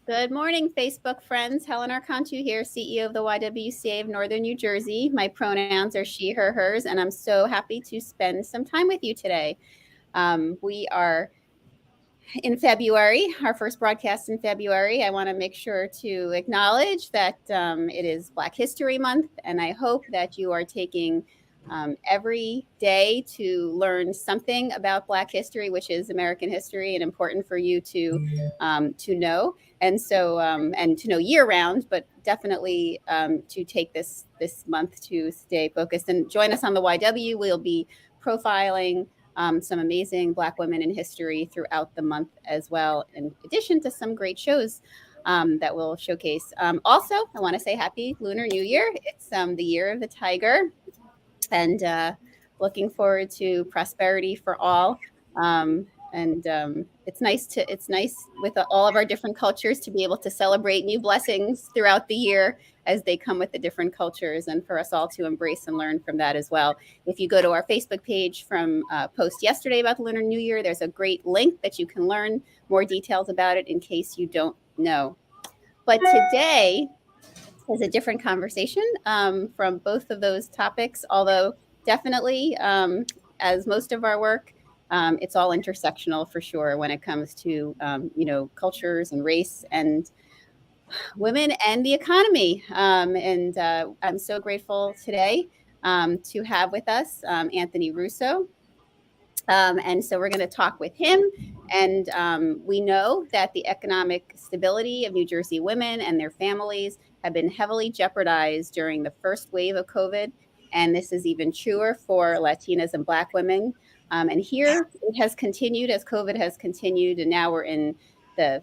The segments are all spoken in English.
Good morning, Facebook friends. Helen Archontou here, CEO of the YWCA of Northern New Jersey. My pronouns are she, her, hers, and I'm so happy to spend some time with you today. We are in February, our first broadcast in February. I want to make sure to acknowledge that it is Black History Month, and I hope that you are taking every day to learn something about Black history, which is American history, and important for you to know, and to know year round, but definitely to take this month to stay focused and join us on the YW. We'll be profiling some amazing Black women in history throughout the month as well, in addition to some great shows that we'll showcase. Also, I want to say Happy Lunar New Year. It's the year of the tiger, and looking forward to prosperity for all. It's nice with all of our different cultures to be able to celebrate new blessings throughout the year as they come with the different cultures, and for us all to embrace and learn from that as well. If you go to our Facebook page from post yesterday about the Lunar New Year, there's a great link that you can learn more details about it in case you don't know. But today is a different conversation from both of those topics, although definitely, as most of our work, it's all intersectional for sure when it comes to cultures and race and women and the economy. And I'm so grateful today to have with us Anthony Russo. And so we're going to talk with him. And we know that the economic stability of New Jersey women and their families have been heavily jeopardized during the first wave of COVID. And this is even truer for Latinas and Black women. And here it has continued as COVID has continued. And now we're in the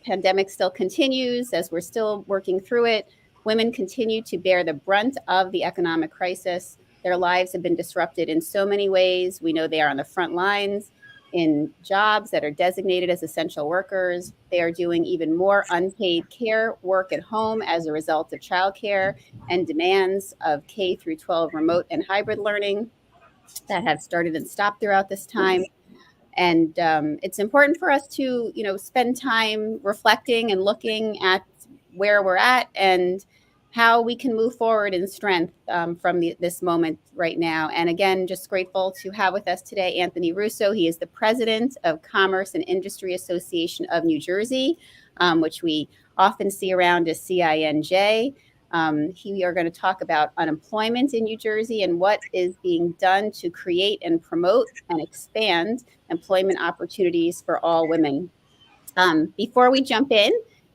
pandemic still continues as we're still working through it. Women continue to bear the brunt of the economic crisis. Their lives have been disrupted in so many ways. We know they are on the front lines in jobs that are designated as essential workers. They are doing even more unpaid care work at home as a result of childcare and demands of K through 12 remote and hybrid learning that have started and stopped throughout this time. And it's important for us to, spend time reflecting and looking at where we're at and how we can move forward in strength from this moment right now. And again, just grateful to have with us today Anthony Russo. He is the president of Commerce and Industry Association of New Jersey, which we often see around as CIANJ. We are going to talk about unemployment in New Jersey and what is being done to create and promote and expand employment opportunities for all women. Before we jump in,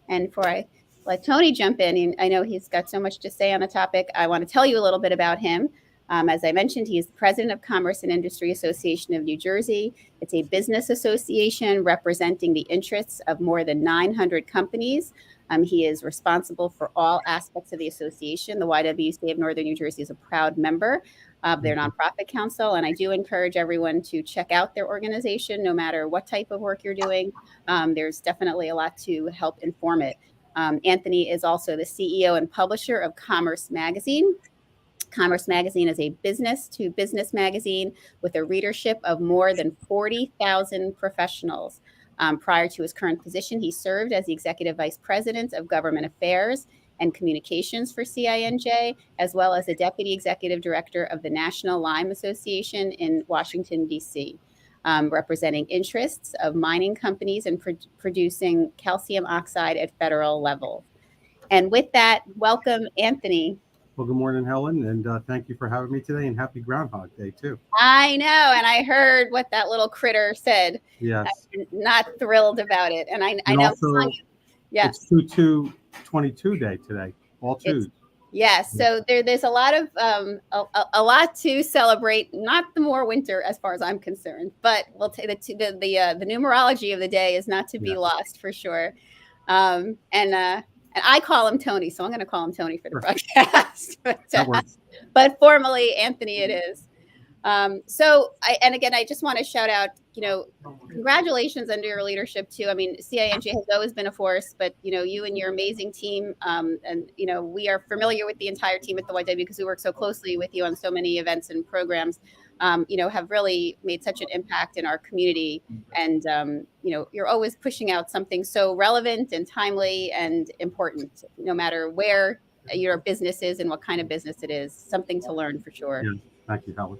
and before I let Tony jump in, I know he's got so much to say on the topic. I want to tell you a little bit about him. As I mentioned, he is the president of Commerce and Industry Association of New Jersey. It's a business association representing the interests of more than 900 companies. He is responsible for all aspects of the association. The YWCA of Northern New Jersey is a proud member of their nonprofit council, and I do encourage everyone to check out their organization, no matter what type of work you're doing. There's definitely a lot to help inform it. Anthony is also the CEO and publisher of Commerce Magazine. Commerce Magazine is a business-to-business magazine with a readership of more than 40,000 professionals. Prior to his current position, he served as the Executive Vice President of Government Affairs and Communications for CIANJ, as well as the Deputy Executive Director of the National Lime Association in Washington, D.C., representing interests of mining companies and producing calcium oxide at federal level. And with that, welcome, Anthony. Well, good morning, Helen, and thank you for having me today, and happy Groundhog Day, too. I know, and I heard what that little critter said. Yes. I'm not thrilled about it, and I know. Also, it's 2/2/22 Day today, all twos. Yes, so there's a lot of a lot to celebrate. Not the more winter, as far as I'm concerned, but we'll take the numerology of the day is not to be lost for sure. And I call him Tony, so I'm going to call him Tony for the broadcast. But formally, Anthony, it is. I just want to shout out, congratulations under your leadership too. I mean, CIANJ has always been a force, but you and your amazing team, and we are familiar with the entire team at the YW because we work so closely with you on so many events and programs. have really made such an impact in our community. And, you're always pushing out something so relevant and timely and important, no matter where your business is and what kind of business it is. Something to learn for sure. Yeah, thank you, Helen.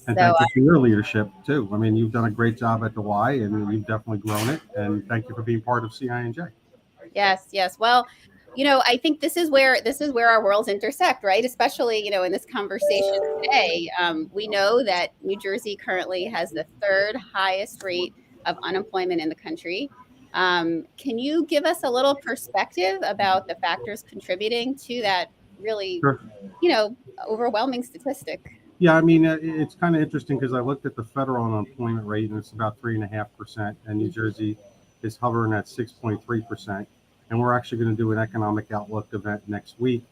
And So, thank you for your leadership too. I mean, you've done a great job at the Y, and you've definitely grown it. And thank you for being part of CIANJ. yes. Well, I think this is where our worlds intersect, right? Especially, in this conversation today. We know that New Jersey currently has the third highest rate of unemployment in the country. Can you give us a little perspective about the factors contributing to that really, Sure. overwhelming statistic? Yeah, I mean, it's kind of interesting because I looked at the federal unemployment rate, and it's about 3.5%, and New Jersey is hovering at 6.3%. And we're actually going to do an economic outlook event next week,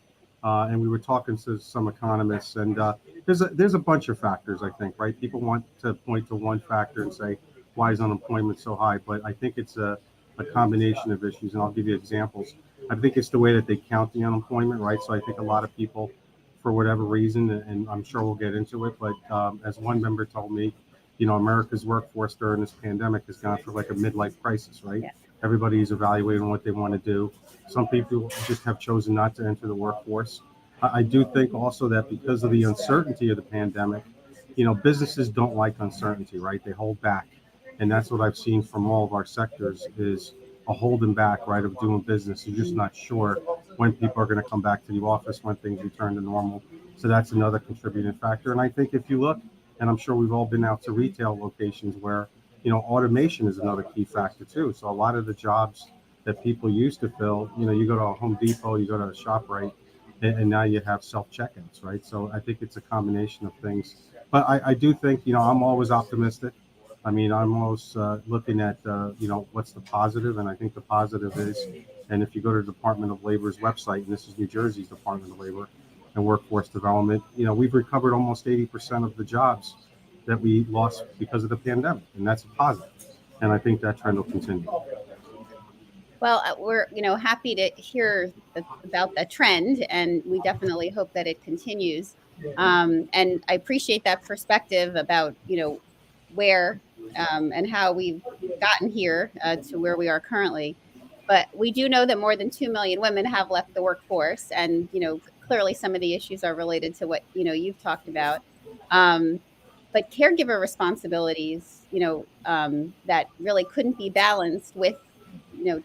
and we were talking to some economists, and there's a bunch of factors, I think, right? People want to point to one factor and say, why is unemployment so high? But I think it's a combination of issues, and I'll give you examples. I think it's the way that they count the unemployment, right? So I think a lot of people, for whatever reason, and I'm sure we'll get into it, but as one member told me, America's workforce during this pandemic has gone through like a midlife crisis, right? Yeah. Everybody's evaluating what they want to do. Some people just have chosen not to enter the workforce. I do think also that because of the uncertainty of the pandemic, businesses don't like uncertainty, right? They hold back. And that's what I've seen from all of our sectors is a holding back, right, of doing business. You're just not sure when people are going to come back to the office, when things return to normal. So that's another contributing factor. And I think if you look, and I'm sure we've all been out to retail locations where, automation is another key factor too. So a lot of the jobs that people used to fill, you go to a Home Depot, you go to a ShopRite, and now you have self-checkouts, right? So I think it's a combination of things. But I do think, I'm always optimistic. I mean, I'm always looking at, what's the positive, and I think the positive is, and if you go to the Department of Labor's website, and this is New Jersey's Department of Labor and Workforce Development, we've recovered almost 80% of the jobs that we lost because of the pandemic, and that's a positive. And I think that trend will continue. Well, we're happy to hear about the trend, and we definitely hope that it continues. And I appreciate that perspective about where and how we've gotten here to where we are currently. But we do know that more than 2 million women have left the workforce, and clearly some of the issues are related to what you've talked about. But caregiver responsibilities, that really couldn't be balanced with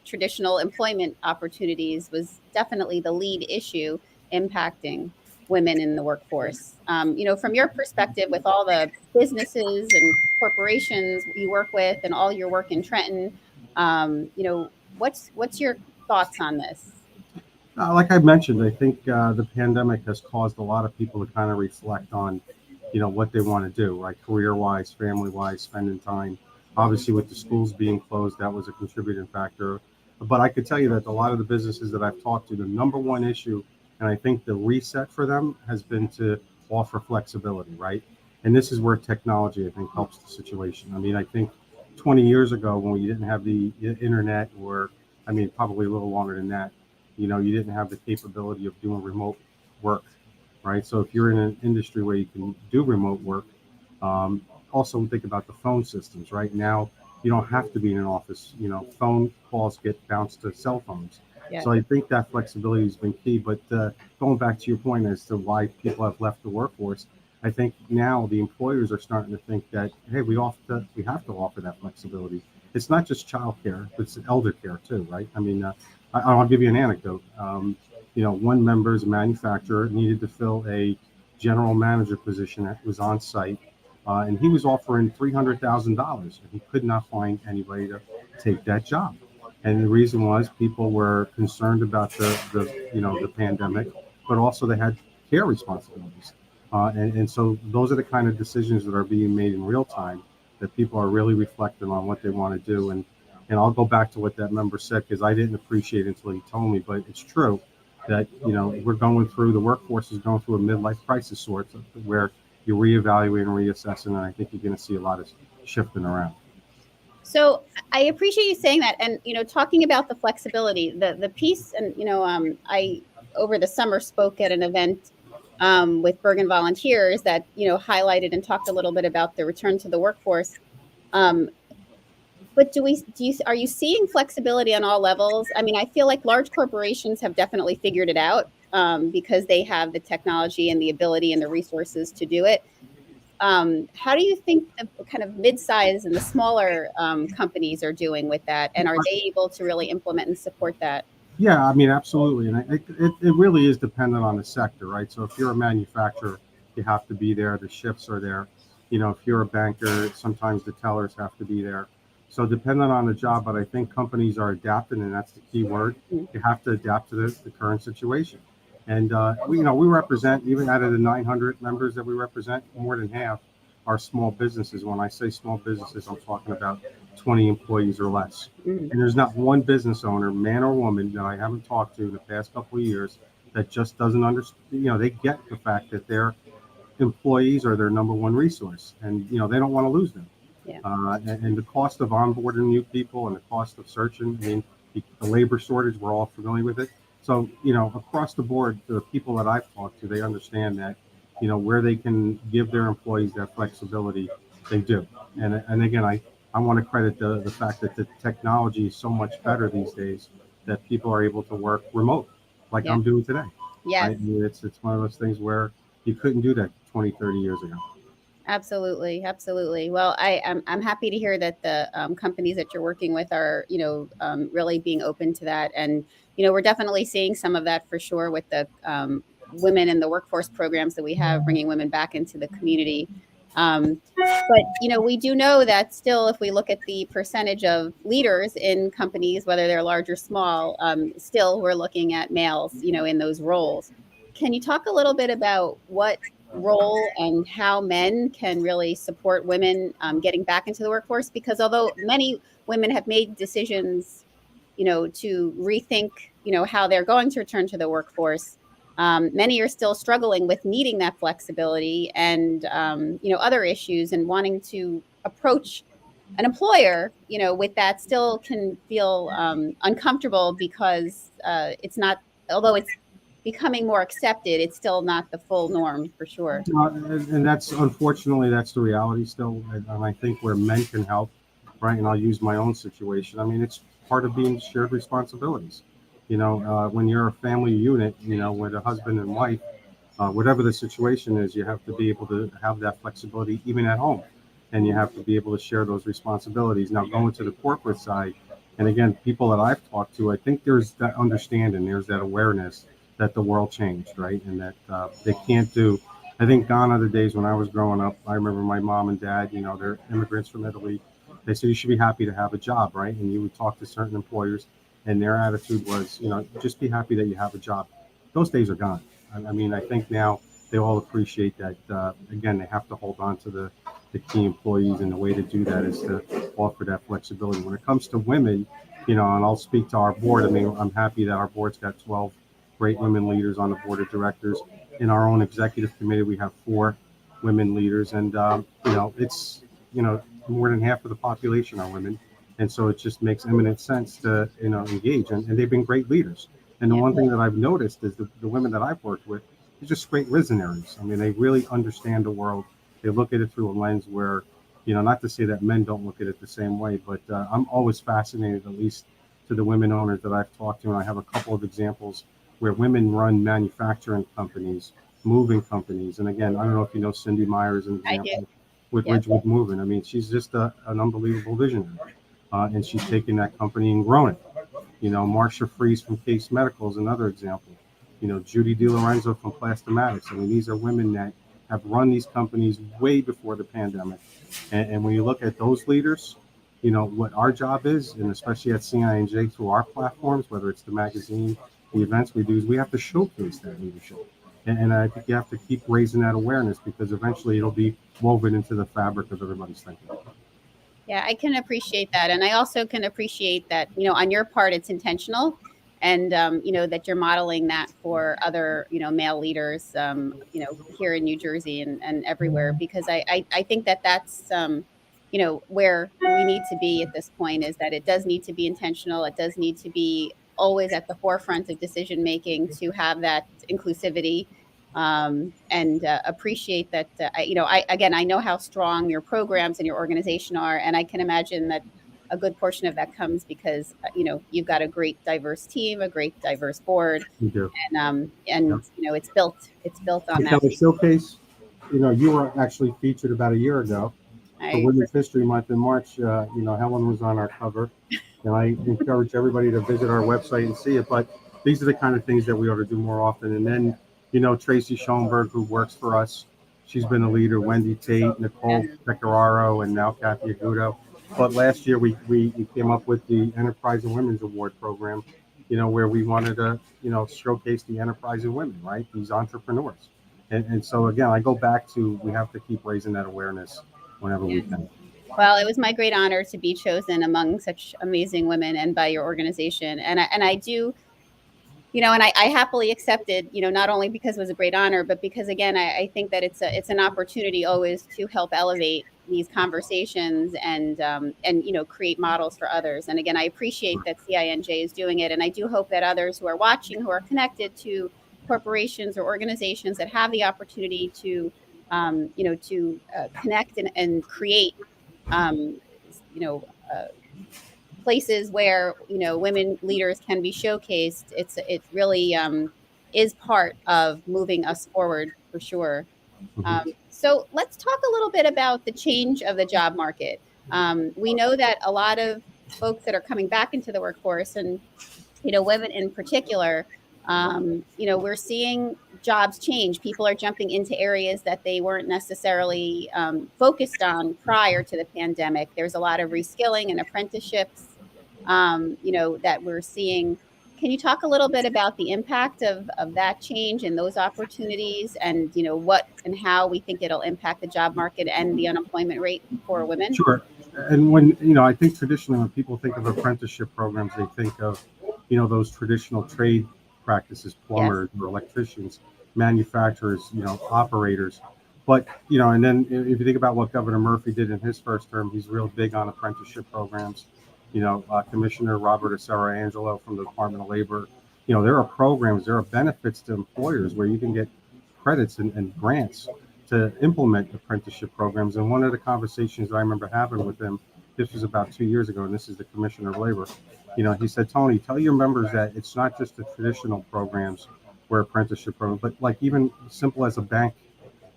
traditional employment opportunities was definitely the lead issue impacting women in the workforce. From your perspective, with all the businesses and corporations you work with and all your work in Trenton, what's your thoughts on this? Like I mentioned, I think the pandemic has caused a lot of people to kind of reflect on, what they want to do, right? Career-wise, family-wise, spending time. Obviously, with the schools being closed, that was a contributing factor. But I could tell you that a lot of the businesses that I've talked to, the number one issue, and I think the reset for them has been to offer flexibility, right? And this is where technology, I think, helps the situation. I mean, I think 20 years ago when we didn't have the internet, or, I mean, probably a little longer than that, you didn't have the capability of doing remote work, right? So if you're in an industry where you can do remote work, also think about the phone systems. Right now, you don't have to be in an office. Phone calls get bounced to cell phones. Yeah. So I think that flexibility has been key. But going back to your point as to why people have left the workforce, I think now the employers are starting to think that, hey, we have to offer that flexibility. It's not just childcare, it's elder care too, right? I mean, I'll give you an anecdote. One member is a manufacturer, needed to fill a general manager position that was on site. And he was offering $300,000, and he could not find anybody to take that job. And the reason was people were concerned about the pandemic, but also they had care responsibilities. And so those are the kind of decisions that are being made in real time that people are really reflecting on what they want to do. And I'll go back to what that member said, because I didn't appreciate it until he told me, but it's true that, we're going through, the workforce is going through a midlife crisis sort of, where you're reevaluating, reassessing, and I think you're going to see a lot of shifting around. So I appreciate you saying that, and talking about the flexibility, the piece, and I over the summer spoke at an event with Bergen Volunteers that, highlighted and talked a little bit about the return to the workforce. But are you seeing flexibility on all levels? I mean, I feel like large corporations have definitely figured it out because they have the technology and the ability and the resources to do it. How do you think the kind of mid-size and the smaller companies are doing with that? And are they able to really implement and support that? Yeah, I mean, absolutely. And it really is dependent on the sector, right? So if you're a manufacturer, you have to be there. The shifts are there. If you're a banker, sometimes the tellers have to be there. So dependent on the job, but I think companies are adapting, and that's the key word. You have to adapt to the current situation. And, we represent, even out of the 900 members that we represent, more than half are small businesses. When I say small businesses, I'm talking about 20 employees or less. And there's not one business owner, man or woman, that I haven't talked to in the past couple of years that just doesn't understand. They get the fact that their employees are their number one resource, and they don't want to lose them. Yeah. And the cost of onboarding new people and the cost of searching, I mean, the labor shortage, we're all familiar with it. So, across the board, the people that I've talked to, they understand that, where they can give their employees that flexibility, they do. And again, I want to credit the fact that the technology is so much better these days that people are able to work remote, like I'm doing today. Yes. Right? I mean, it's one of those things where you couldn't do that 20, 30 years ago. Absolutely. Absolutely. Well, I'm happy to hear that the companies that you're working with are, really being open to that. And, we're definitely seeing some of that for sure with the women in the workforce programs that we have, bringing women back into the community. But, we do know that still, if we look at the percentage of leaders in companies, whether they're large or small, still we're looking at males, in those roles. Can you talk a little bit about what role and how men can really support women getting back into the workforce? Because although many women have made decisions, to rethink, how they're going to return to the workforce, many are still struggling with needing that flexibility and, other issues, and wanting to approach an employer, with that still can feel uncomfortable because it's not, although it's becoming more accepted, it's still not the full norm for sure. And that's, unfortunately, that's the reality still. And I think where men can help, right? And I'll use my own situation. I mean, it's part of being shared responsibilities. When you're a family unit, with a husband and wife, whatever the situation is, you have to be able to have that flexibility even at home. And you have to be able to share those responsibilities. Now, going to the corporate side, and again, people that I've talked to, I think there's that understanding, there's that awareness that the world changed, right? And that they can't do. I think gone are the days when I was growing up. I remember my mom and dad, they're immigrants from Italy. They said you should be happy to have a job, right? And you would talk to certain employers, and their attitude was, just be happy that you have a job. Those days are gone. I mean, I think now they all appreciate that. Again, they have to hold on to the key employees, and the way to do that is to offer that flexibility. When it comes to women, and I'll speak to our board. I mean, I'm happy that our board's got 12 great women leaders on the board of directors. In our own executive committee, we have 4 women leaders, and it's more than half of the population are women, and so it just makes eminent sense to engage, and they've been great leaders. And the one thing that I've noticed is the women that I've worked with are just great visionaries. I mean, they really understand the world. They look at it through a lens where, not to say that men don't look at it the same way, but I'm always fascinated, at least to the women owners that I've talked to, and I have a couple of examples where women run manufacturing companies, moving companies. And again, I don't know if you know Cindy Meyer as an example with Ridgewood Moving. I mean, she's just an unbelievable visionary. And she's taken that company and grown it. Marcia Fries from Case Medical is another example. Judy DiLorenzo from Plastomatics. I mean, these are women that have run these companies way before the pandemic. And when you look at those leaders, what our job is, and especially at CIANJ through our platforms, whether it's the magazine, the events we do, is we have to showcase that leadership. And I think you have to keep raising that awareness, because eventually it'll be woven into the fabric of everybody's thinking. Yeah, I can appreciate that. And I also can appreciate that, on your part, it's intentional, and, that you're modeling that for other, male leaders, here in New Jersey and everywhere, because I think that that's, where we need to be at this point, is that it does need to be intentional. It does need to be always at the forefront of decision making to have that inclusivity. and appreciate that. I know how strong your programs and your organization are, and I can imagine that a good portion of that comes because you've got a great diverse team, a great diverse board, We do. and Yep. it's built on Can that. we showcase? You were actually featured about a year ago for I Women's History Month in March. Helen was on our cover, and I encourage everybody to visit our website and see it. But these are the kind of things that we ought to do more often. And then, Tracy Schoenberg, who works for us, she's been a leader. Wendy Tate, Nicole Pecoraro, and now Kathy Agudo. But last year we came up with the Enterprise and Women's Award program, where we wanted to, showcase the enterprise in women, right? These entrepreneurs. And so again, I go back to we have to keep raising that awareness whenever we can. Well, it was my great honor to be chosen among such amazing women and by your organization. And I do, and I happily accepted, not only because it was a great honor, but because again, I think that it's an opportunity always to help elevate these conversations and create models for others. And again, I appreciate that CINJ is doing it, and I do hope that others who are watching, who are connected to corporations or organizations that have the opportunity to connect and create um, you know, uh, places where women leaders can be showcased. It really is part of moving us forward for sure. Mhm. So let's talk a little bit about the change of the job market. We know that a lot of folks that are coming back into the workforce, and women in particular, we're seeing jobs change. People are jumping into areas that they weren't necessarily focused on prior to the pandemic. There's a lot of reskilling and apprenticeships, that we're seeing. Can you talk a little bit about the impact of that change and those opportunities, and what and how we think it'll impact the job market and the unemployment rate for women? Sure. And when, I think traditionally when people think of apprenticeship programs, they think of, those traditional trade practices, Yes. plumbers or electricians, manufacturers, operators. But, and then if you think about what Governor Murphy did in his first term, he's real big on apprenticeship programs. Commissioner Robert Angelo from the Department of Labor, there are programs, there are benefits to employers where you can get credits and grants to implement apprenticeship programs. And one of the conversations I remember having with him, this was about 2 years ago, and this is the Commissioner of Labor. He said, Tony, tell your members that it's not just the traditional programs where apprenticeship programs, but like even simple as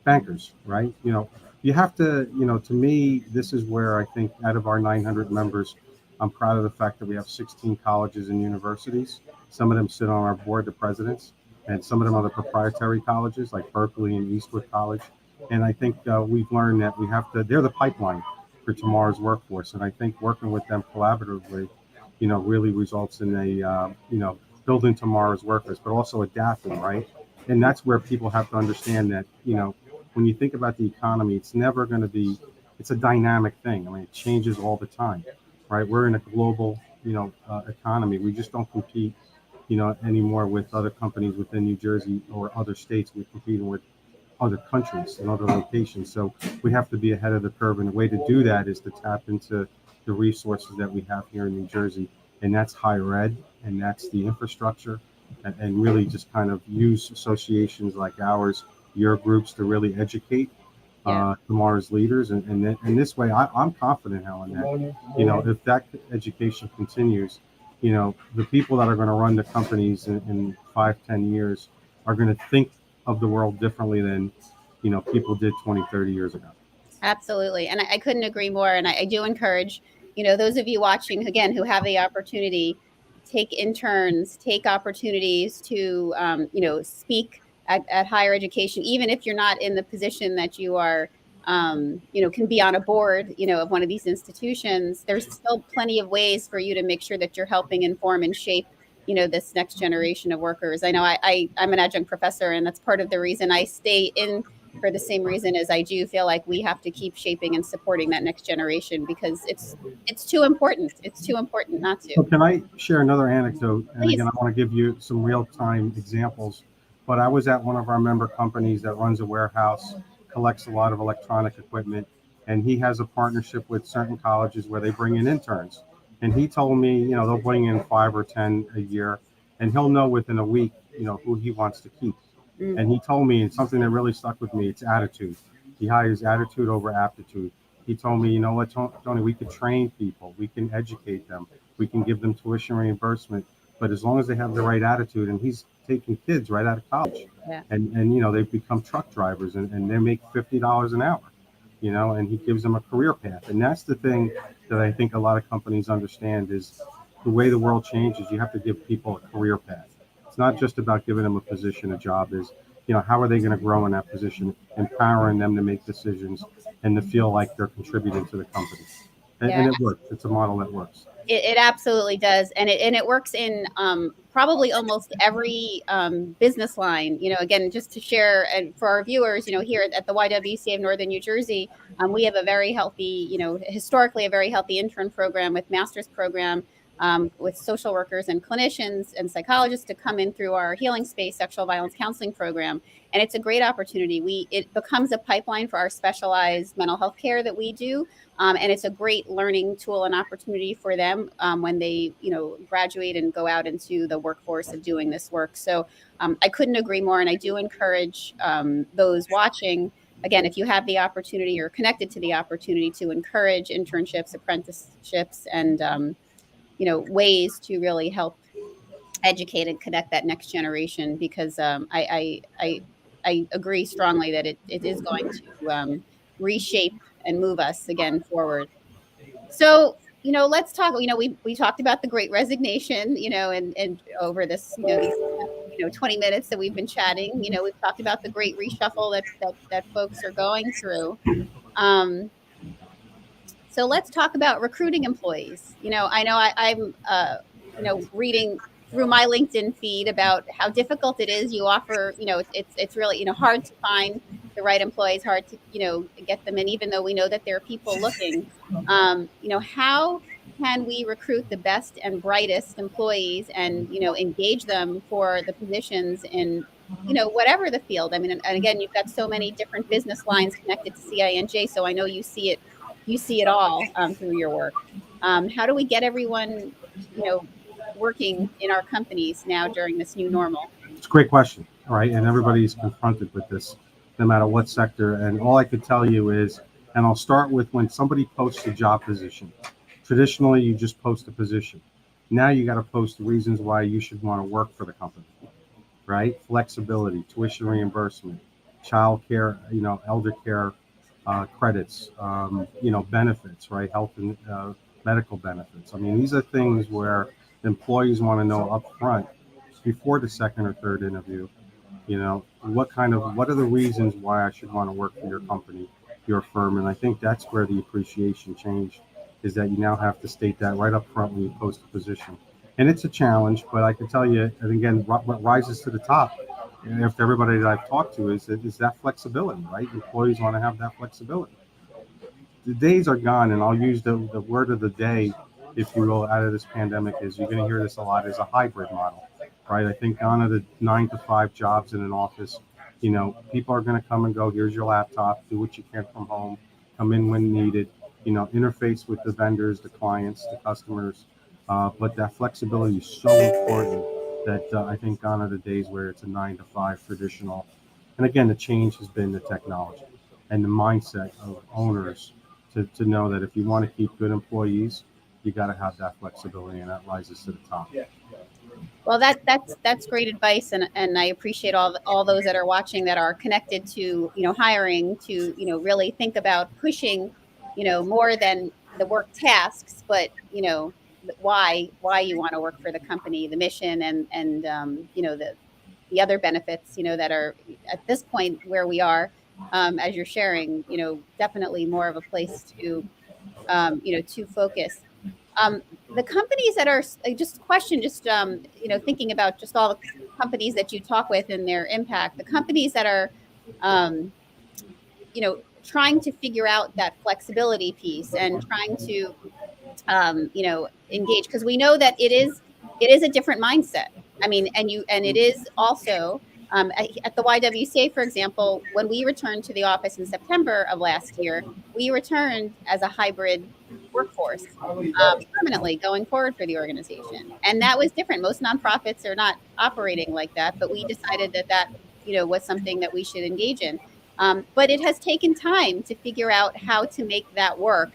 bankers, right? You have to, to me, this is where I think out of our 900 members, I'm proud of the fact that we have 16 colleges and universities. Some of them sit on our board, the presidents, and some of them are the proprietary colleges like Berkeley and Eastwood College. And I think we've learned that they're the pipeline for tomorrow's workforce. And I think working with them collaboratively, really results in building tomorrow's workers, but also adapting, right? And that's where people have to understand that, when you think about the economy, it's never going to be, it's a dynamic thing. I mean, it changes all the time, right? We're in a global, economy. We just don't compete, anymore with other companies within New Jersey or other states. We're competing with other countries and other locations. So we have to be ahead of the curve. And the way to do that is to tap into the resources that we have here in New Jersey. And that's higher ed, and that's the infrastructure, and really just kind of use associations like ours, your groups, to really educate tomorrow's leaders. And this way, I'm confident, Helen, that, if that education continues, the people that are going to run the companies in 5-10 years are going to think of the world differently than, people did 20-30 years ago. Absolutely. And I couldn't agree more. And I do encourage, those of you watching, again, who have the opportunity, take interns, take opportunities to, speak at higher education, even if you're not in the position that you are, can be on a board, of one of these institutions. There's still plenty of ways for you to make sure that you're helping inform and shape, this next generation of workers. I know I'm an adjunct professor, and that's part of the reason I stay in, for the same reason as I do feel like we have to keep shaping and supporting that next generation, because it's too important. It's too important not to. So can I share another anecdote? And Please. again, I want to give you some real-time examples. But I was at one of our member companies that runs a warehouse, collects a lot of electronic equipment, and he has a partnership with certain colleges where they bring in interns. And he told me, they'll bring in 5 or 10 a year, and he'll know within a week, who he wants to keep. Mm. And he told me, and something that really stuck with me, it's attitude. He hires attitude over aptitude. He told me, you know what, Tony, we can train people, we can educate them, we can give them tuition reimbursement, but as long as they have the right attitude, and he's taking kids right out of college, Yeah. and you know, they become truck drivers, and they make $50 an hour, you know, and he gives them a career path. And that's the thing that I think a lot of companies understand is the way the world changes, you have to give people a career path. It's not just about giving them a position, a job. Is, you know, how are they going to grow in that position, empowering them to make decisions and to feel like they're contributing to the company. Yeah. And it works. It's a model that works. It absolutely does, and it works in probably almost every business line. You know, again, just to share, and for our viewers, you know, here at the YWCA of Northern New Jersey, we have a very healthy, you know, historically a very healthy intern program with master's program with social workers and clinicians and psychologists to come in through our healing space sexual violence counseling program, and it's a great opportunity. It becomes a pipeline for our specialized mental health care that we do. And it's a great learning tool and opportunity for them when they, you know, graduate and go out into the workforce of doing this work. So I couldn't agree more. And I do encourage those watching, again, if you have the opportunity or connected to the opportunity, to encourage internships, apprenticeships, and, you know, ways to really help educate and connect that next generation, because I agree strongly that it is going to reshape and move us again forward. So, you know, let's talk. You know, we talked about the Great Resignation. You know, and over this, you know, these 20 minutes that we've been chatting. You know, we've talked about the great reshuffle that folks are going through. Um, so let's talk about recruiting employees. You know, I know I'm, you know, reading through my LinkedIn feed about how difficult it is. You offer, you know, it's really, you know, hard to find the right employees, hard to, you know, get them in, even though we know that there are people looking. You know, how can we recruit the best and brightest employees and, you know, engage them for the positions in, you know, whatever the field? I mean, and again, you've got so many different business lines connected to CINJ, so I know you see it all through your work. How do we get everyone, you know, working in our companies now during this new normal? It's a great question, all right? And everybody's confronted with this, no matter what sector. And all I could tell you is, and I'll start with when somebody posts a job position. Traditionally, you just post a position. Now you got to post the reasons why you should want to work for the company, right? Flexibility, tuition reimbursement, child care, you know, elder care credits, you know, benefits, right? Health and medical benefits. I mean, these are things where employees want to know up front before the second or third interview, you know, what are the reasons why I should want to work for your company, your firm. And I think that's where the appreciation changed, is that you now have to state that right up front when you post a position. And it's a challenge, but I can tell you, and again, what rises to the top after everybody that I've talked to is that flexibility, right? Employees want to have that flexibility. The days are gone, and I'll use the word of the day, if you will, out of this pandemic, is you're going to hear this a lot, is a hybrid model, right? I think gone are the 9 to 5 jobs in an office. You know, people are going to come and go. Here's your laptop. Do what you can from home. Come in when needed. You know, interface with the vendors, the clients, the customers. But that flexibility is so important that I think gone are the days where it's a 9 to 5 traditional. And again, the change has been the technology and the mindset of owners to know that if you want to keep good employees, you got to have that flexibility, and that rises to the top. Well, that's great advice, and I appreciate all those that are watching that are connected to, you know, hiring, to, you know, really think about pushing, you know, more than the work tasks, but, you know, why you want to work for the company, the mission, and you know, the other benefits, you know, that are at this point where we are, as you're sharing, you know, definitely more of a place to, you know, to focus. Um, the companies that are just question, just you know, thinking about just all the companies that you talk with and their impact, the companies that are, um, you know, trying to figure out that flexibility piece and trying to, you know, engage, because we know that it is a different mindset. I mean, and it is also at the YWCA, for example, when we returned to the office in September of last year, we returned as a hybrid workforce permanently going forward for the organization, and that was different. Most nonprofits are not operating like that, but we decided that was something that we should engage in. But it has taken time to figure out how to make that work.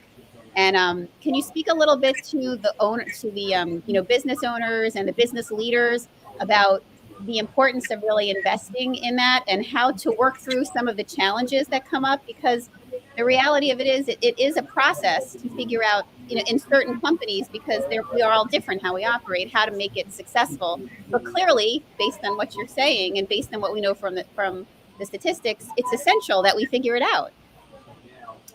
And can you speak a little bit to the business owners and the business leaders about the importance of really investing in that and how to work through some of the challenges that come up? Because the reality of it is, it is a process to figure out, in certain companies, because we are all different how we operate, how to make it successful. But clearly, based on what you're saying and based on what we know from the statistics, it's essential that we figure it out.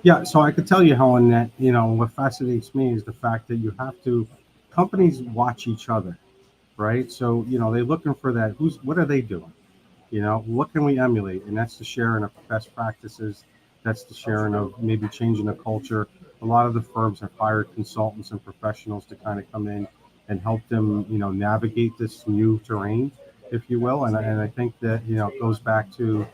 Yeah, so I could tell you, Helen, that what fascinates me is the fact that companies watch each other, right? So they're looking for that. What are they doing? What can we emulate? And that's the sharing of best practices. That's the sharing of maybe changing the culture. A lot of the firms have hired consultants and professionals to kind of come in and help them, navigate this new terrain, if you will. And I think that, it goes back to,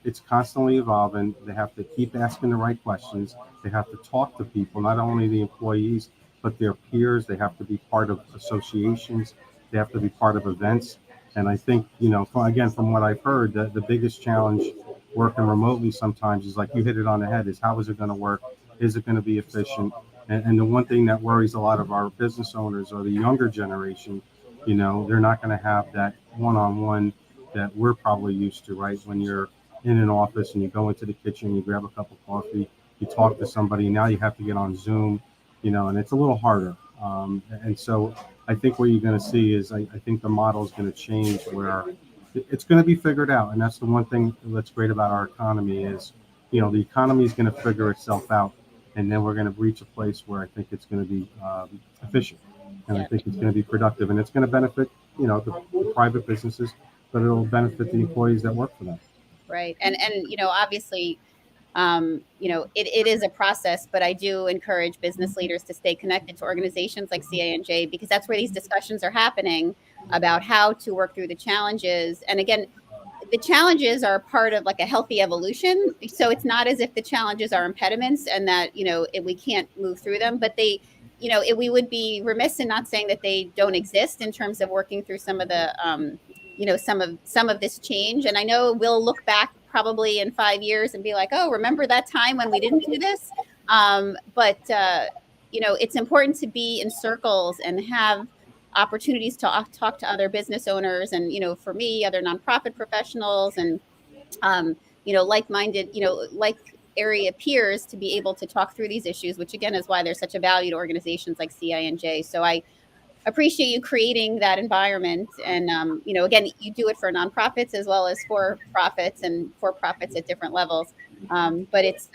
it's constantly evolving. They have to keep asking the right questions. They have to talk to people, not only the employees, but their peers. They have to be part of associations. They have to be part of events. And I think, again, from what I've heard, the biggest challenge working remotely sometimes is, like you hit it on the head, is how is it going to work? Is it going to be efficient? And the one thing that worries a lot of our business owners or the younger generation, they're not going to have that one-on-one that we're probably used to, right? When you're in an office and you go into the kitchen, you grab a cup of coffee, you talk to somebody. Now you have to get on Zoom, and it's a little harder. And so I think what you're going to see is, I think the model is going to change where it's going to be figured out. And that's the one thing that's great about our economy is, the economy is going to figure itself out. And then we're going to reach a place where I think it's going to be efficient. And I think it's going to be productive. And it's going to benefit, the private businesses, but it'll benefit the employees that work for them. Right. And obviously, it is a process, but I do encourage business leaders to stay connected to organizations like CIANJ, because that's where these discussions are happening about how to work through the challenges. And again, the challenges are part of like a healthy evolution. So it's not as if the challenges are impediments and that, we can't move through them, but they, we would be remiss in not saying that they don't exist in terms of working through some of the, some of this change. And I know we'll look back probably in 5 years and be like, oh, remember that time when we didn't do this? But it's important to be in circles and have opportunities to talk to other business owners and, for me, other nonprofit professionals and, like-minded, like area peers, to be able to talk through these issues, which again is why there's such a value to organizations like CIANJ. So I appreciate you creating that environment. And, again, you do it for nonprofits as well as for profits and for profits at different levels. But it's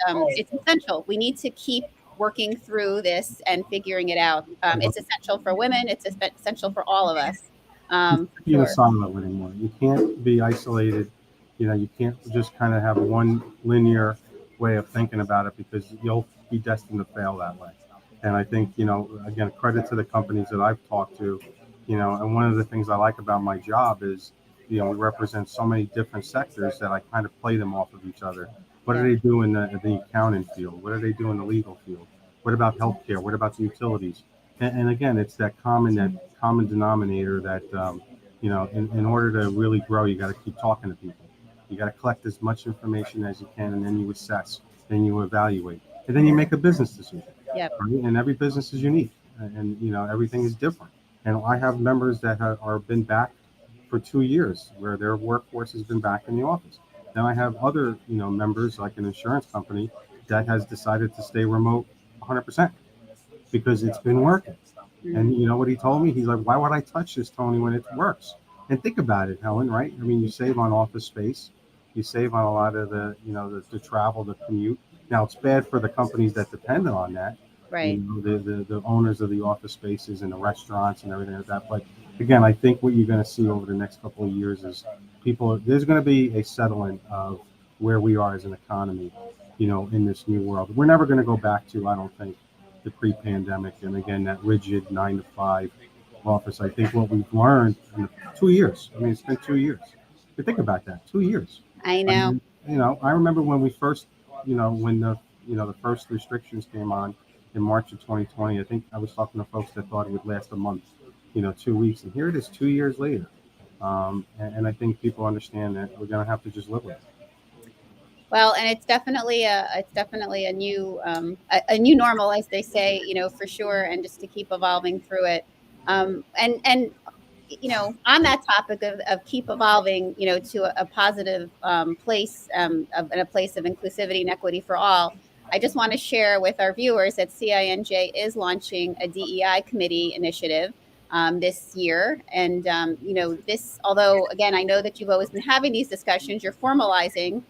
essential. We need to keep working through this and figuring it out. It's essential for women. It's essential for all of us. You can't silo anymore. You can't be isolated. You can't just kind of have one linear way of thinking about it, because you'll be destined to fail that way. And I think, again, credit to the companies that I've talked to, and one of the things I like about my job is, we represent so many different sectors that I kind of play them off of each other. What do they do in the accounting field? What do they do in the legal field? What about healthcare? What about the utilities? And again, it's that common denominator that, in order to really grow, you got to keep talking to people. You got to collect as much information as you can, and then you assess, then you evaluate, and then you make a business decision. Yep. Right? And every business is unique, and everything is different. And I have members that are been back for 2 years, where their workforce has been back in the office. Then I have other members, like an insurance company, that has decided to stay remote 100% because it's been working. And you know what he told me? He's like, why would I touch this, Tony, when it works? And think about it, Helen, right? I mean, you save on office space. You save on a lot of the travel, the commute. Now, it's bad for the companies that depend on that. Right. The owners of the office spaces and the restaurants and everything like that. But again, I think what you're going to see over the next couple of years is there's going to be a settling of where we are as an economy, in this new world. We're never going to go back to, I don't think, the pre-pandemic, and again, that rigid 9 to 5 office. I think what we've learned in 2 years. I mean, it's been 2 years. But think about that, 2 years. I know. I remember when we first, when the first restrictions came on in March of 2020. I think I was talking to folks that thought it would last a month, 2 weeks, and here it is 2 years later. And I think people understand that we're going to have to just live with it. Well, and it's definitely a new a new normal, as they say, for sure, and just to keep evolving through it. And on that topic of keep evolving, to a positive place, and a place of inclusivity and equity for all. I just want to share with our viewers that CINJ is launching a DEI committee initiative this year. And, this, although, again, I know that you've always been having these discussions, you're formalizing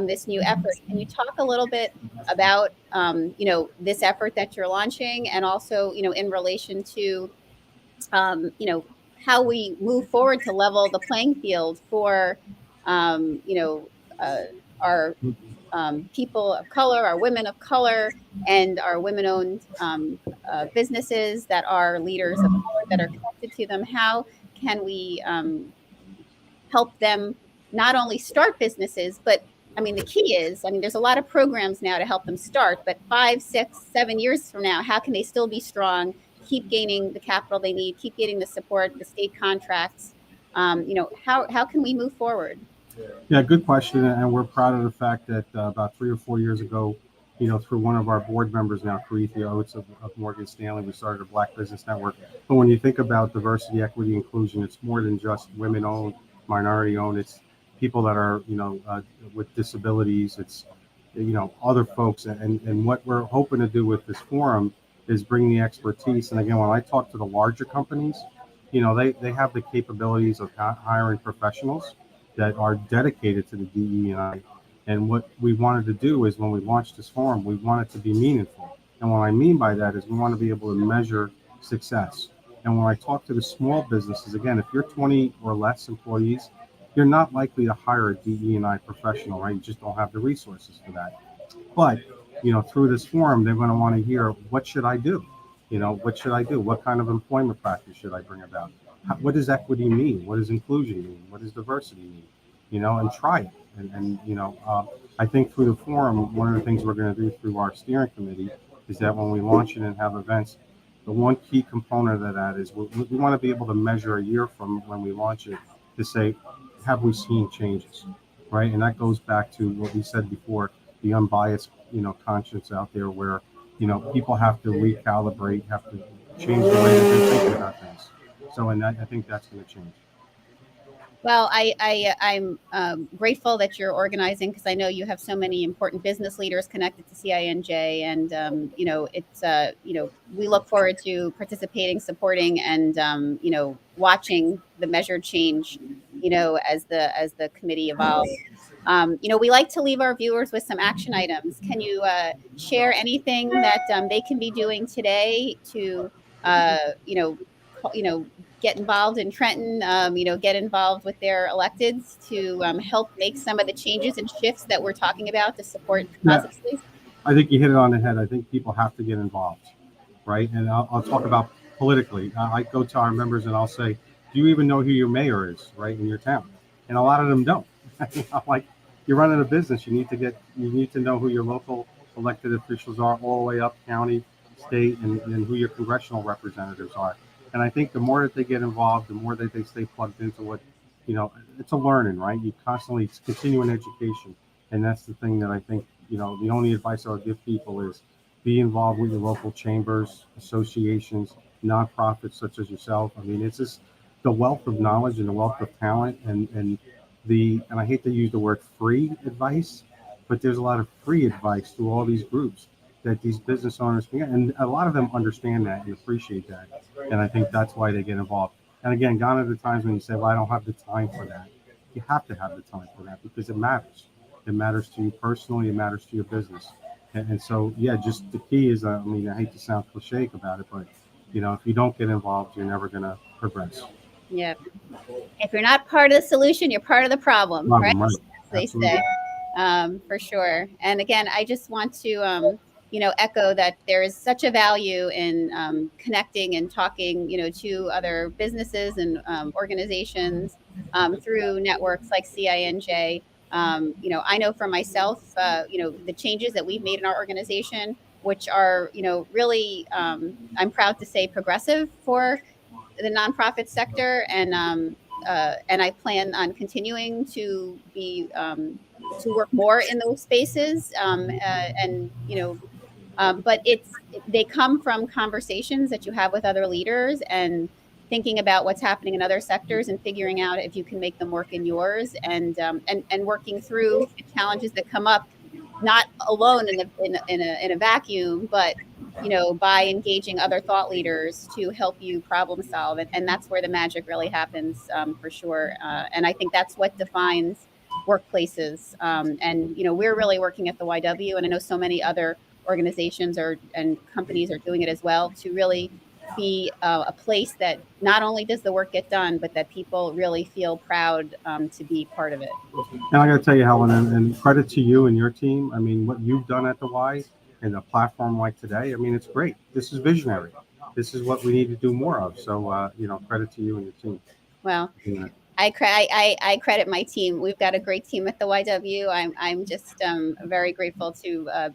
this new effort. Can you talk a little bit about, this effort that you're launching, and also, in relation to, how we move forward to level the playing field for, um, you know, uh, our people of color, our women of color, and our women-owned businesses that are leaders of color that are connected to them? How can we help them not only start businesses, but I mean, the key is, there's a lot of programs now to help them start, but 5, 6, 7 years from now, how can they still be strong, keep gaining the capital they need, keep getting the support, the state contracts? How can we move forward? Yeah, good question. And we're proud of the fact that about 3 or 4 years ago, through one of our board members now, Careethia Oates of Morgan Stanley, we started a Black Business Network. But when you think about diversity, equity, inclusion, it's more than just women owned, minority owned. It's people that are, with disabilities. It's, other folks. And what we're hoping to do with this forum is bring the expertise. And again, when I talk to the larger companies, they have the capabilities of hiring professionals that are dedicated to the DE&I. And what we wanted to do is, when we launched this forum, we want it to be meaningful. And what I mean by that is we want to be able to measure success. And when I talk to the small businesses, again, if you're 20 or less employees, you're not likely to hire a DE&I professional, right? You just don't have the resources for that. But, through this forum, they're going to want to hear, what should I do? What should I do? What kind of employment practice should I bring about? What does equity mean? What does inclusion mean? What does diversity mean? And try it. I think through the forum, one of the things we're going to do through our steering committee is that when we launch it and have events, the one key component of that is we want to be able to measure a year from when we launch it to say, have we seen changes, right? And that goes back to what we said before, the unbiased, conscience out there where, people have to recalibrate, have to change the way that they're thinking about things. So, and I think that's going to change. Well, I'm grateful that you're organizing, because I know you have so many important business leaders connected to CINJ, and it's we look forward to participating, supporting, and watching the measured change, as the committee evolves. We like to leave our viewers with some action items. Can you share anything that they can be doing today to get involved in Trenton, get involved with their electeds to help make some of the changes and shifts that we're talking about to support positively? Yeah, I think you hit it on the head. I think people have to get involved, right? And I'll talk about politically. I go to our members and I'll say, do you even know who your mayor is, right, in your town? And a lot of them don't. Like, you're running a business, you need to know who your local elected officials are, all the way up county, state, and who your congressional representatives are. And I think the more that they get involved, the more that they stay plugged into what, it's a learning, right? You constantly, it's continuing education. And that's the thing that I think, the only advice I would give people is be involved with your local chambers, associations, nonprofits such as yourself. It's just the wealth of knowledge and the wealth of talent, and I hate to use the word free advice, but there's a lot of free advice through all these groups that these business owners can get. And a lot of them understand that and appreciate that. And I think that's why they get involved. And again, gone are the times when you say, well, I don't have the time for that. You have to have the time for that, because it matters. It matters to you personally. It matters to your business. And so, yeah, just the key is, I hate to sound cliche about it, but, if you don't get involved, you're never going to progress. Yeah. If you're not part of the solution, you're part of the problem, right? Right. As they say, for sure. And again, I just want to, echo that there is such a value in connecting and talking, to other businesses and organizations through networks like CINJ. I know for myself, the changes that we've made in our organization, which are, really, I'm proud to say, progressive for the nonprofit sector, and and I plan on continuing to be to work more in those spaces, and but they come from conversations that you have with other leaders and thinking about what's happening in other sectors and figuring out if you can make them work in yours, and working through the challenges that come up, not alone in a vacuum, but by engaging other thought leaders to help you problem solve, and that's where the magic really happens, for sure. And I think that's what defines workplaces. And we're really working at the YW, and I know so many other organizations and companies are doing it as well, to really be a place that not only does the work get done, but that people really feel proud, to be part of it. And I got to tell you, Helen, and credit to you and your team. I mean, what you've done at the Y and a platform like today, I mean, it's great. This is visionary. This is what we need to do more of. So, credit to you and your team. Well, Yeah. I credit my team. We've got a great team at the YW. I'm just very grateful to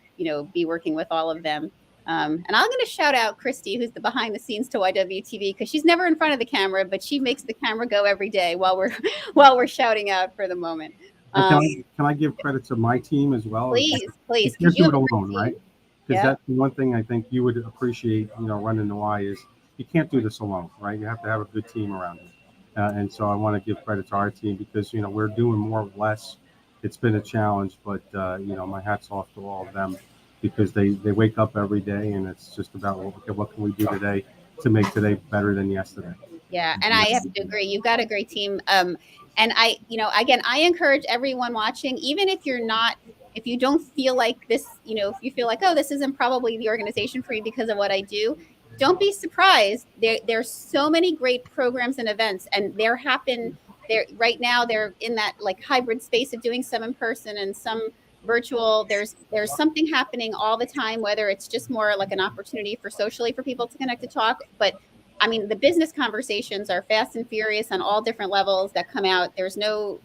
be working with all of them. And I'm going to shout out Christy, who's the behind the scenes to YWTV, because she's never in front of the camera, but she makes the camera go every day while we're shouting out for the moment. Can I give credit to my team as well? Please, You can't do it alone, right? Because that's the one thing I think you would appreciate, running the Y, is you can't do this alone, right? You have to have a good team around you. And so I want to give credit to our team because, we're doing more with less. It's been a challenge, but, my hat's off to all of them because they wake up every day and it's just about, okay, what can we do today to make today better than yesterday? Yeah, and I have to agree. You've got a great team. And again, I encourage everyone watching, even if you don't feel like this, if you feel like, oh, this isn't probably the organization for you because of what I do, don't be surprised. There's so many great programs and events, and right now they're in that like hybrid space of doing some in person and some virtual. There's something happening all the time, whether it's just more like an opportunity for socially for people to connect, to talk. But I mean, the business conversations are fast and furious on all different levels that come out. There's no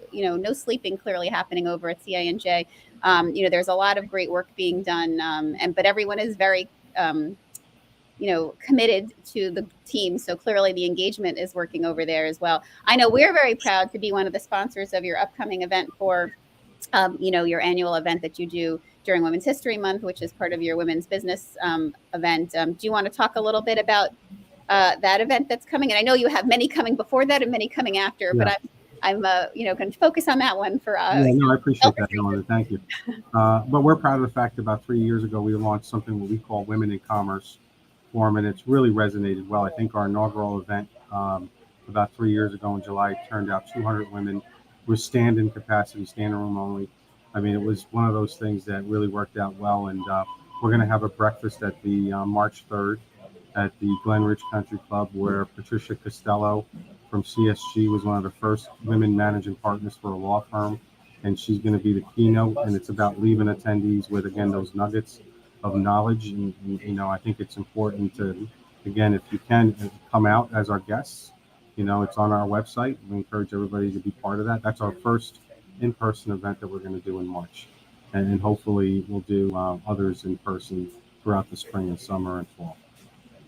sleeping clearly happening over at CIANJ. There's a lot of great work being done, but everyone is very committed to the team. So clearly the engagement is working over there as well. I know we're very proud to be one of the sponsors of your upcoming event for, your annual event that you do during Women's History Month, which is part of your women's business event. Do you want to talk a little bit about that event that's coming? And I know you have many coming before that and many coming after, but I'm going to focus on that one for. I appreciate that, Helen. Thank you. But we're proud of the fact about 3 years ago, we launched something what we call Women in Commerce Forum, and it's really resonated well. I think our inaugural event about 3 years ago in July turned out 200 women with standing capacity, standing room only. I mean, it was one of those things that really worked out well. And we're going to have a breakfast at the March 3rd at the Glen Ridge Country Club, where Patricia Costello from CSG was one of the first women managing partners for a law firm. And she's going to be the keynote. And it's about leaving attendees with, again, those nuggets of knowledge. And, I think it's important to, again, if you can, come out as our guests. It's on our website. We encourage everybody to be part of that. That's our first in-person event that we're going to do in March. And hopefully we'll do others in person throughout the spring and summer and fall.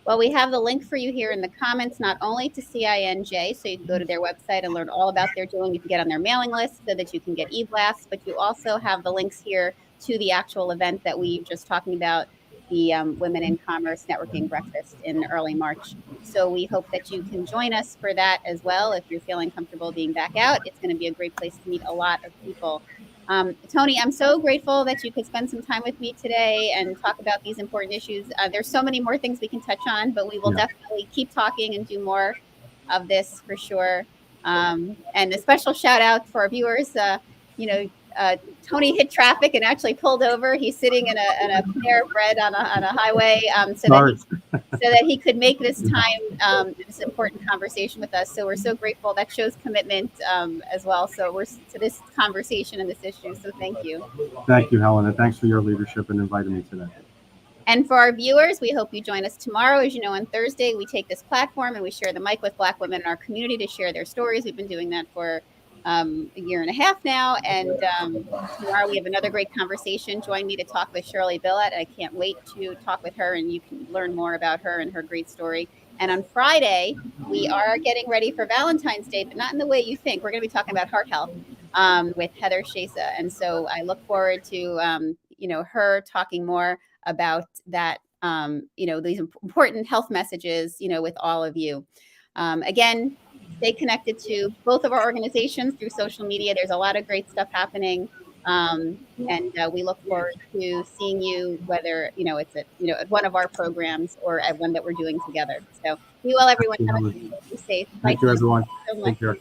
Well, we have the link for you here in the comments, not only to CINJ, so you can go to their website and learn all about their doing. You can get on their mailing list so that you can get e-blasts, but you also have the links here to the actual event that we were just talking about, the Women in Commerce Networking Breakfast in early March. So we hope that you can join us for that as well. If you're feeling comfortable being back out, it's going to be a great place to meet a lot of people. Tony, I'm so grateful that you could spend some time with me today and talk about these important issues. There's so many more things we can touch on, but we will definitely keep talking and do more of this for sure. And a special shout out for our viewers. Tony hit traffic and actually pulled over. He's sitting in a Panera Bread on a highway, so that he could make this time, this important conversation with us. So we're so grateful. That shows commitment as well. So we're to this conversation and this issue. So thank you. Thank you, Helen, and thanks for your leadership and inviting me today. And for our viewers, we hope you join us tomorrow. As you know, on Thursday, we take this platform and we share the mic with Black women in our community to share their stories. We've been doing that for a year and a half now. And tomorrow we have another great conversation. Join me to talk with Shirley Billett. I can't wait to talk with her, and you can learn more about her and her great story. And on Friday, we are getting ready for Valentine's Day, but not in the way you think. We're going to be talking about heart health with Heather Shasa. And so I look forward to, her talking more about that, these important health messages, with all of you. Again, stay connected to both of our organizations through social media. There's a lot of great stuff happening. And we look forward to seeing you, whether, it's at one of our programs or at one that we're doing together. So be well, everyone. Have a good day. Be safe. Bye. Thank you, everyone. So much. Take care.